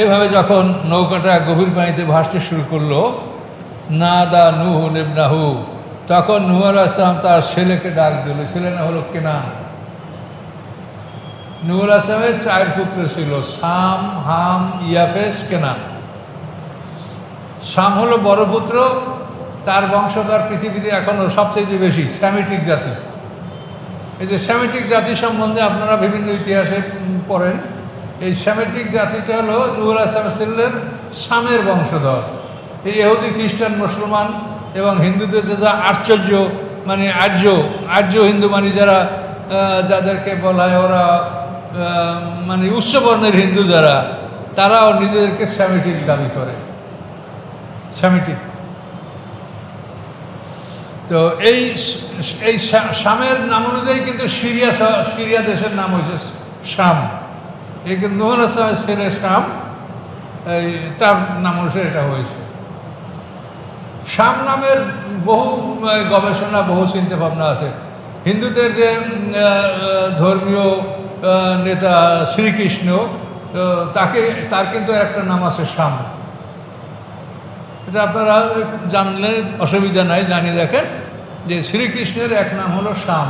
এভাবে যখন নৌকাটা গভীর পানিতে ভাসতে শুরু করলো, নাদা নূহ ইবনাহু, তখন নূহ আলাইহিস সালাম তার ছেলেকে ডাক দিল। ছেলে না হলো কেনান। নূহ আলাইহিস সালামের 4 পুত্র ছিল, শাম, হাম, ইয়াফেস, কেনান। শাম হলো বড় পুত্র, তার বংশধর পৃথিবীতে এখনও সবচেয়ে বেশি সেমিটিক জাতি। এই যে সেমিটিক জাতি সম্বন্ধে আপনারা বিভিন্ন ইতিহাসে পড়েন, এই সেমিটিক জাতিটা হলো নূহ আলাইহিস সালামের শামের বংশধর। এই ইহুদি, খ্রিস্টান, মুসলমান এবং হিন্দুদের যা আশ্চর্য, মানে আর্য হিন্দু, মানে যারা যাদেরকে বলা হয় ওরা মানে উচ্চবর্ণের হিন্দু যারা, তারাও নিজেদেরকে সেমিটিক দাবি করে, সেমিটিক। তো এই শামের নাম অনুযায়ী কিন্তু সিরিয়া দেশের নাম হয়েছে শাম। এই কিন্তু নূহ আলাইহিস সালামের ছেলে শাম, এই তার নাম অনুসারে এটা হয়েছে। শাম নামের বহু গবেষণা, বহু চিন্তা ভাবনা আছে। হিন্দুদের যে ধর্মীয় নেতা শ্রীকৃষ্ণ, তার কিন্তু একটা নাম আছে শাম। এটা আপনারা জানলে অসুবিধা নাই, জানিয়ে দেখেন যে শ্রীকৃষ্ণের এক নাম হলো শাম।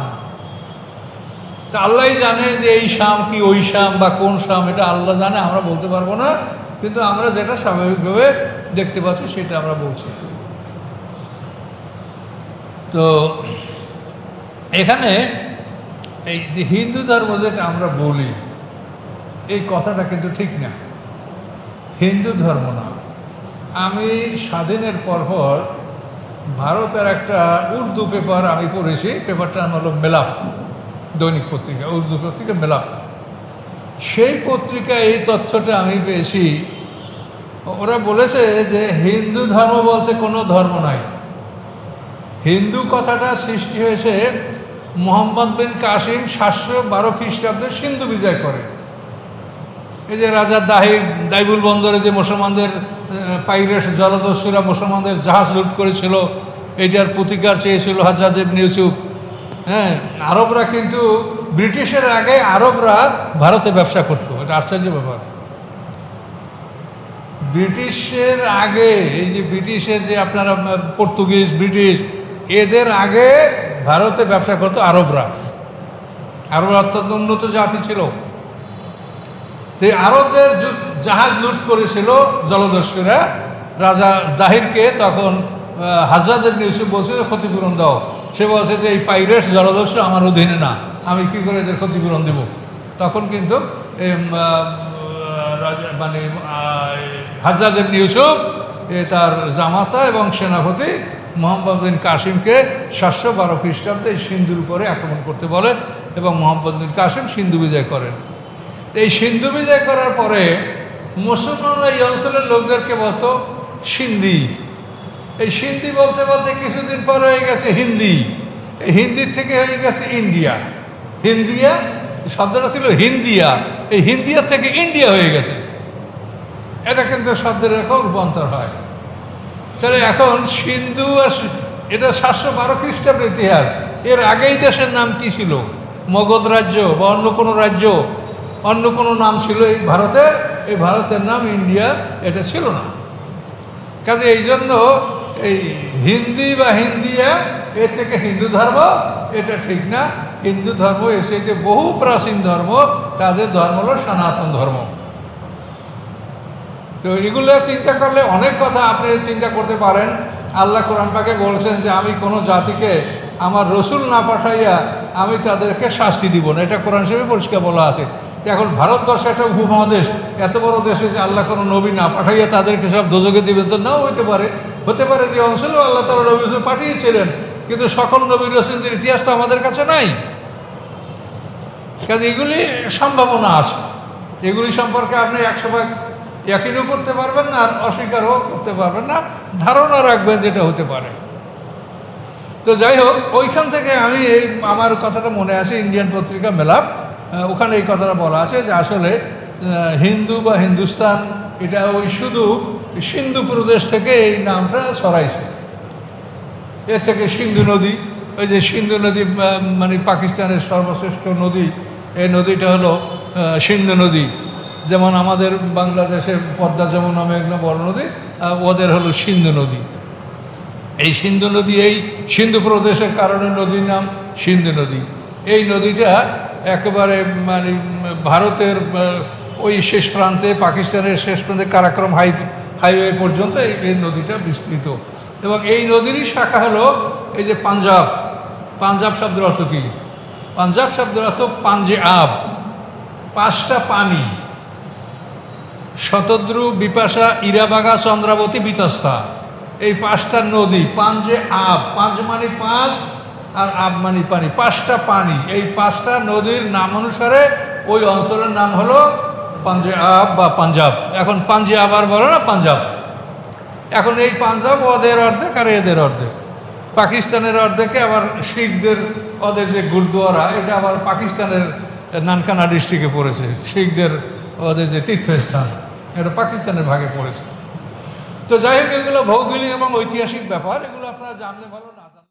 তা আল্লাহই জানে যে এই শাম কি ওই শাম বা কোন শাম, এটা আল্লাহ জানে, আমরা বলতে পারবো না। কিন্তু আমরা যেটা স্বাভাবিকভাবে দেখতে পাচ্ছি সেটা আমরা বলছি। তো এখানে এই যে হিন্দু ধর্ম যেটা আমরা বলি, এই কথাটা কিন্তু ঠিক না। হিন্দু ধর্ম না। আমি স্বাধীনের পর ভারতের একটা উর্দু পেপার আমি পড়েছি, পেপারটার নাম হলো মেলাপ, দৈনিক পত্রিকা, উর্দু পত্রিকা মেলাপ। সেই পত্রিকায় এই তথ্যটা আমি পেয়েছি। ওরা বলেছে যে হিন্দু ধর্ম বলতে কোনো ধর্ম নাই। হিন্দু কথাটা সৃষ্টি হয়েছে মোহাম্মদ বিন কাসিম 712 খ্রিস্টাব্দে সিন্ধু বিজয় করে। এই যে রাজা দাইবুল বন্দরে যে মুসলমানদের পাইরেট জলদস্যুরা মুসলমানদের জাহাজ লুট করেছিল, এইটার প্রতিকার চেয়েছিল হাজ্জাজ ইবনে ইউসুফ। হ্যাঁ, আরবরা কিন্তু ব্রিটিশের আগে আরবরা ভারতে ব্যবসা করতো, এটা আশ্চর্য ব্যাপার। ব্রিটিশের আগে, এই যে ব্রিটিশের যে আপনারা পর্তুগিজ, ব্রিটিশ, এদের আগে ভারতে ব্যবসা করতো আরবরা। আরবরা অত্যন্ত উন্নত জাতি ছিল। তো আরবদের জাহাজ লুট করেছিল জলদস্যুরা রাজা দাহিরকে। তখন হাজ্জাজ ইবনে ইউসুফ বলছিল ক্ষতিপূরণ দাও। সে বলছে যে এই পাইরেটস জলদস্যু আমার অধীনে না, আমি কী করে এদের ক্ষতিপূরণ দেব। তখন কিন্তু মানে হাজ্জাজ ইবনে ইউসুফ তার জামাতা এবং সেনাপতি মোহাম্মদ বিন কাসিমকে 712 খ্রিস্টাব্দে এই সিন্ধুর উপরে আক্রমণ করতে বলে এবং মোহাম্মদ বিন কাসিম সিন্ধু বিজয় করেন। এই সিন্ধু বিজয় করার পরে মুসলমানরা এই অঞ্চলের লোকদেরকে বলতো সিন্ধি। এই সিন্ধি বলতে বলতে কিছুদিন পরে হয়ে গেছে হিন্দি। এই হিন্দির থেকে হয়ে গেছে ইন্ডিয়া। হিন্দিয়া শব্দটা ছিল হিন্দিয়া, এই হিন্দিয়া থেকে ইন্ডিয়া হয়ে গেছে। এটা কিন্তু শব্দের এরকম রূপান্তর হয়। তাহলে এখন সিন্ধু আর এটা 712 খ্রিস্টাব্দের ইতিহাস। এর আগেই দেশের নাম কি ছিল? মগধ রাজ্য বা অন্য কোনো রাজ্য, অন্য কোনো নাম ছিল এই ভারতের। এই ভারতের নাম ইন্ডিয়া এটা ছিল না। কাজে এই জন্য এই হিন্দি বা হিন্দিয়া এর থেকে হিন্দু ধর্ম, এটা ঠিক না। হিন্দু ধর্ম এসে যে বহু প্রাচীন ধর্ম, তাদের ধর্ম হলো সনাতন ধর্ম। তো এগুলো চিন্তা করলে অনেক কথা আপনি চিন্তা করতে পারেন। আল্লাহ কোরআন পাকে বলছেন যে আমি কোনো জাতিকে আমার রসুল না পাঠাইয়া আমি তাদেরকে শাস্তি দিব না, এটা কোরআন শরীফে পরিষ্কার বলা আছে। তো এখন ভারতবর্ষ একটা উপমহাদেশ, এত বড় দেশে যে আল্লাহ কোনো নবী না পাঠাইয়া তাদেরকে সব দোজখে দিবেন, তো নাও হতে পারে। হতে পারে যে অঞ্চলেও আল্লাহ তাআলা নবী রসুল পাঠিয়েছিলেন, কিন্তু সকল নবী রসুলদের ইতিহাস তো আমাদের কাছে নাই। কাজে এগুলি সম্ভাবনা আছে, এগুলি সম্পর্কে আপনি 100% ইয়াকিনও করতে পারবেন না, আর অস্বীকারও করতে পারবেন না, ধারণা রাখবেন যেটা হতে পারে। তো যাই হোক, ওইখান থেকে আমি আমার কথাটা মনে আছে, ইন্ডিয়ান পত্রিকা মেলাপ, ওখানে এই কথাটা বলা আছে যে আসলে হিন্দু বা হিন্দুস্তান এটা ওই শুধু সিন্ধু প্রদেশ থেকে এই নামটা ছড়াইছে। এর থেকে সিন্ধু নদী, ওই যে সিন্ধু নদী মানে পাকিস্তানের সর্বশ্রেষ্ঠ নদী, এই নদীটা হলো সিন্ধু নদী। যেমন আমাদের বাংলাদেশে পদ্মা যমুনা মেঘনা বড় নদী, ওদের হলো সিন্ধু নদী। এই সিন্ধু নদী, এই সিন্ধু প্রদেশের কারণে নদীর নাম সিন্ধু নদী। এই নদীটা একেবারে মানে ভারতের ওই শেষ প্রান্তে, পাকিস্তানের শেষ প্রান্তে কারাক্রম হাইওয়ে পর্যন্ত এই নদীটা বিস্তৃত। এবং এই নদীরই শাখা হলো এই যে পাঞ্জাব। পাঞ্জাব শব্দের অর্থ কী? পাঞ্জাব শব্দের অর্থ পাঞ্জে-আব, পাঁচটা পানি। শতদ্রু, বিপাশা, ইরাবাগা, চন্দ্রাবতী, বিতস্তা, এই পাঁচটা নদী। পাঞ্জে-আব, পাঁচ মানে পাঁচ আর আব মানে পানি, পাঁচটা পানি। এই পাঁচটা নদীর নাম অনুসারে ওই অঞ্চলের নাম হলো পাঞ্জে-আব বা পাঞ্জাব। এখন পাঞ্জে-আব আর বলে না, পাঞ্জাব। এখন এই পাঞ্জাব ওদের অর্ধেক আর এদের অর্ধেক। পাকিস্তানের অর্ধেকে আবার শিখদের, ওদের যে গুরুদুয়ারা, এটা আবার পাকিস্তানের নানকানা ডিস্ট্রিক্টে পড়েছে। শিখদের ওদের যে তীর্থস্থান, এটা পাকিস্তানের ভাগে পড়েছে। তো যাই হোক, এগুলো ভৌগোলিক এবং ঐতিহাসিক ব্যাপার, এগুলো আপনারা জানলে ভালো, না